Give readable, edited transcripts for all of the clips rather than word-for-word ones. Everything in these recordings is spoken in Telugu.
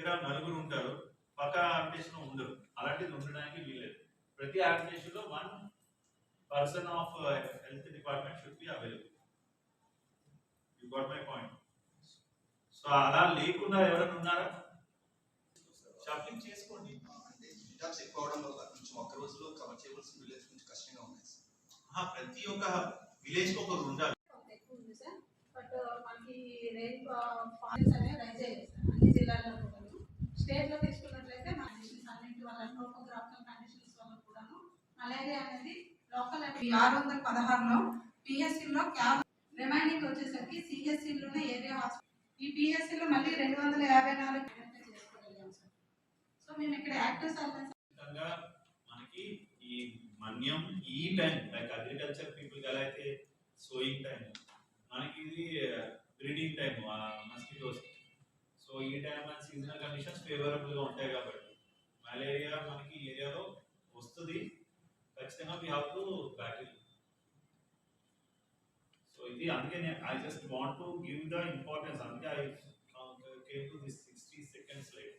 దగ్గర నలుగురు ఉంటారు, పక్క అప్లికేషన్ ఉండరు. అలాంటిది ఉండడానికి వీల్లేదు. ప్రతి అప్లికేషన్ లో 1 person of health department should be available. You got my point. So అలా లేకుండా ఎవరైనా ఉన్నారా? షాపింగ్ చేసుకోండి. అంటే జిటాక్స్ ఎక్కువ అవడం వల్ల కొంచెం ఒక్క రోజులో కవర్ చేయవలసిన విలేజ్ కొంచెం కష్టంగా ఉంది. ప్రతి ఒక్క విలేజ్ కి ఒకరు ఉండాలి. బట్ మనకి రేట్ పాయింట్స్ అనేవి రైజ్ అయ్యాయి సార్ అన్ని జిల్లాల్లో కూడా. స్టేట్ లో తీసుకున్నట్లయితే కండిషన్స్ అన్నింటి వల్ల టోపోగ్రాఫికల్ కండిషన్స్ వల్ల కూడాను మలేరియా అనేది లోకల్ 616లో పిఎస్సిలో క్యాబ్ రిమైనింగ్ వచ్చేసరికి సిఎస్సిలోనే ఏరియా హాస్పిటల్. ఈ పిఎస్సిలో మళ్ళీ 254 చేసుకోగలిగాం సార్. సో మేము ఇక్కడ యాక్టివ్ సర్వీస్ మనకి ఈ మన్యం ఈ టైం లైక్ అగ్రికల్చర్ పీపుల్ ఎలా అయితే సోయింగ్ టైం, మనకి ఇది బ్రీడింగ్ టైం మస్కిటోస్. సో ఈ టైం మన సీజనల్ కండిషన్స్ ఫేవరబుల్ గా ఉంటాయి కాబట్టి మలేరియా మనకి ఏరియాలో వస్తుంది ఖచ్చితంగా. We have to battle. So ఇది అందుకే I just want to give the importance. అందుకే I came to this 60 seconds light.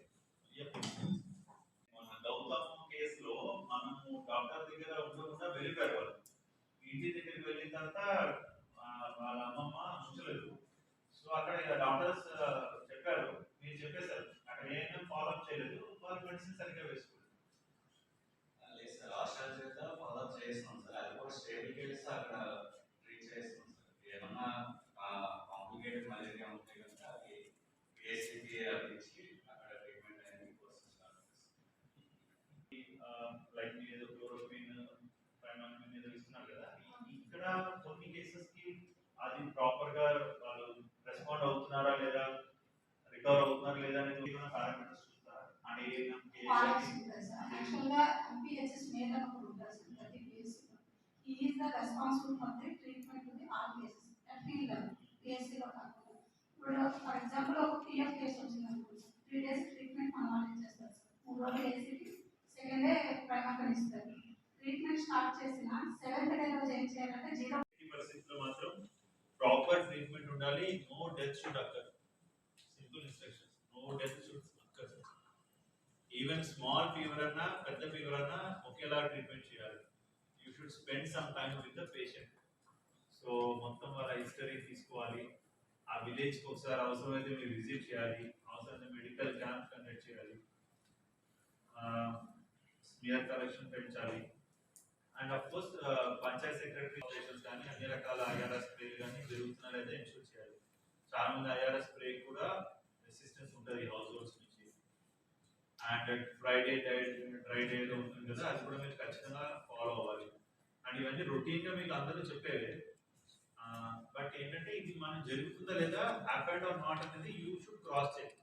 మన గౌతమ్ కేసులో మనము డాక్టర్ దగ్గర ఉండకుండా వెళ్ళిపోయారు వాళ్ళు. ఇంటి దగ్గరికి వెళ్ళిన తర్వాత వాళ్ళ అమ్మమ్మ ఉంచలేదు. సో అక్కడ డాక్టర్స్ చెప్పారు, మీరు చెప్పేశారు, అక్కడ ఏమైనా ఫాలో అప్ చేయలేదు, వాళ్ళు మెడిసిన్ సరిగ్గా వేసుకోలేదు. లేదు సార్, ఆస్ట్రాలజీతో ఫాలో అప్ చేస్తున్నాం సార్. అది కూడా స్టేబుల్ కేసు అక్కడ ట్రీట్ చేస్తున్నాం సార్. ఏమన్నా కాంప్లికేటెడ్ మలేరియా ఉంటే కనుక అది పిఎస్సికి ఇచ్చి అక్కడ ట్రీట్మెంట్ అనేది కోసం స్టార్ట్ చేస్తాం. లైక్ మీరు క్లోరోక్విన్, ప్రైమాక్విన్ ఏదో ఇస్తున్నారు కదా, ఇక్కడ కొన్ని కేసెస్ కి అది ప్రాపర్ గా వాళ్ళు రెస్పాండ్ అవుతున్నారా లేదా, రికవర్ అవుతున్నారా లేదా అనేది పారామీటర్స్ చూస్తారా? అంటే యాక్చువల్గా ఎంపీహెచ్ఎస్ మేల్ అని ఒకటి ఉంటుంది సార్ ప్రతి పిఎస్సిలో. He is the responsible for the treatment the all cases at field level పిఎస్సిలో కాకుండా. ఇప్పుడు ఫర్ ఎగ్జాంపుల్ ఒక పిఎఫ్ కేసు వచ్చిందనుకో, 3 days ట్రీట్మెంట్ మనం వాళ్ళు చేస్తారు సార్. 3 రోజులు ఏసీకి, సెకండ్ డే ప్రైమాక్విన్ ఇస్తారు. ట్రీట్మెంట్ స్టార్ట్ చేసిన 7th day రోజు ఏం చేయాలంటే 0 పరిస్థితుల్లో మాత్రం ప్రాపర్ ట్రీట్మెంట్ ఉండాలి. No death should occur. Simple instructions, no death should occur. Even small fever అన్నా పెద్ద ఫీవర్ అన్నా ఒకేలా ట్రీట్మెంట్ చేయాలి. You should spend some time with the patient. So మొత్తం వాళ్ళ హిస్టరీ తీసుకోవాలి. ఆ విలేజ్కి ఒకసారి అవసరమైతే మీరు విజిట్ చేయాలి. అవసరమైతే మెడికల్ క్యాంప్ కండక్ట్ చేయాలి. స్మియర్ కలెక్షన్ పెంచాలి. And of course Panchayat secretary operations కానీ అన్ని రకాల ఐఆర్ఎస్ స్ప్రే కానీ జరుగుతున్నారైతే ఇన్షూర్ చేయాలి. చాలా మంది ఐఆర్ఎస్ స్ప్రే కూడా రెసిస్టెన్స్ ఉంటుంది హౌస్ హోల్డ్స్ నుంచి. అండ్ ఫ్రైడే డ్రై డే ఉంటుంది కదా, అది కూడా మీరు ఖచ్చితంగా ఫాలో అవ్వాలి. అండ్ ఇవన్నీ రొటీన్గా మీకు అందరూ చెప్పేవే. బట్ ఏంటంటే ఇది మనం జరుగుతుందా లేదా, హ్యాపెండ్ ఆర్ నాట్ అనేది యూ షుడ్ క్రాస్ చెక్.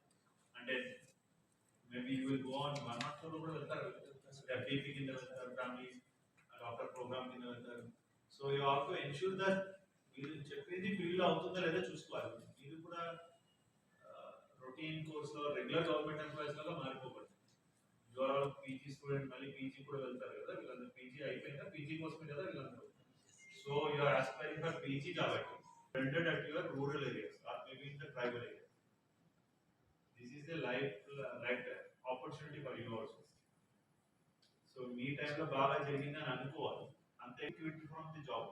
అంటే maybe you will go on 1 or 2 కూడా వెళ్తారు, ఎఫ్డిపి కింద వెళ్తారు, ఫ్యామిలీ డాక్టర్ ప్రోగ్రామ్ కింద వెళ్తారు. So you have to ensure that మీరు చెప్పింది ఫీల్డ్ అవుతుందా లేదా చూసుకోవాలి. మీరు కూడా రొటీన్ కోర్స్లో రెగ్యులర్ గవర్నమెంట్ ఎంప్లాయీస్ లాగా మారిపోకూడదు. యువర్ పీజీ స్టూడెంట్, మళ్ళీ పీజీ కూడా వెళ్తారు కదా, వీళ్ళందరూ పీజీ అయిపోయిందా, పీజీ కోసమే కదా వీళ్ళందరూ. So you're aspiring for PG కాబట్టి rendered at your rural areas or maybe in the tribal areas. This is a right opportunity for you also. So me time lo baga jarigindani anukovali, ante quit from the job.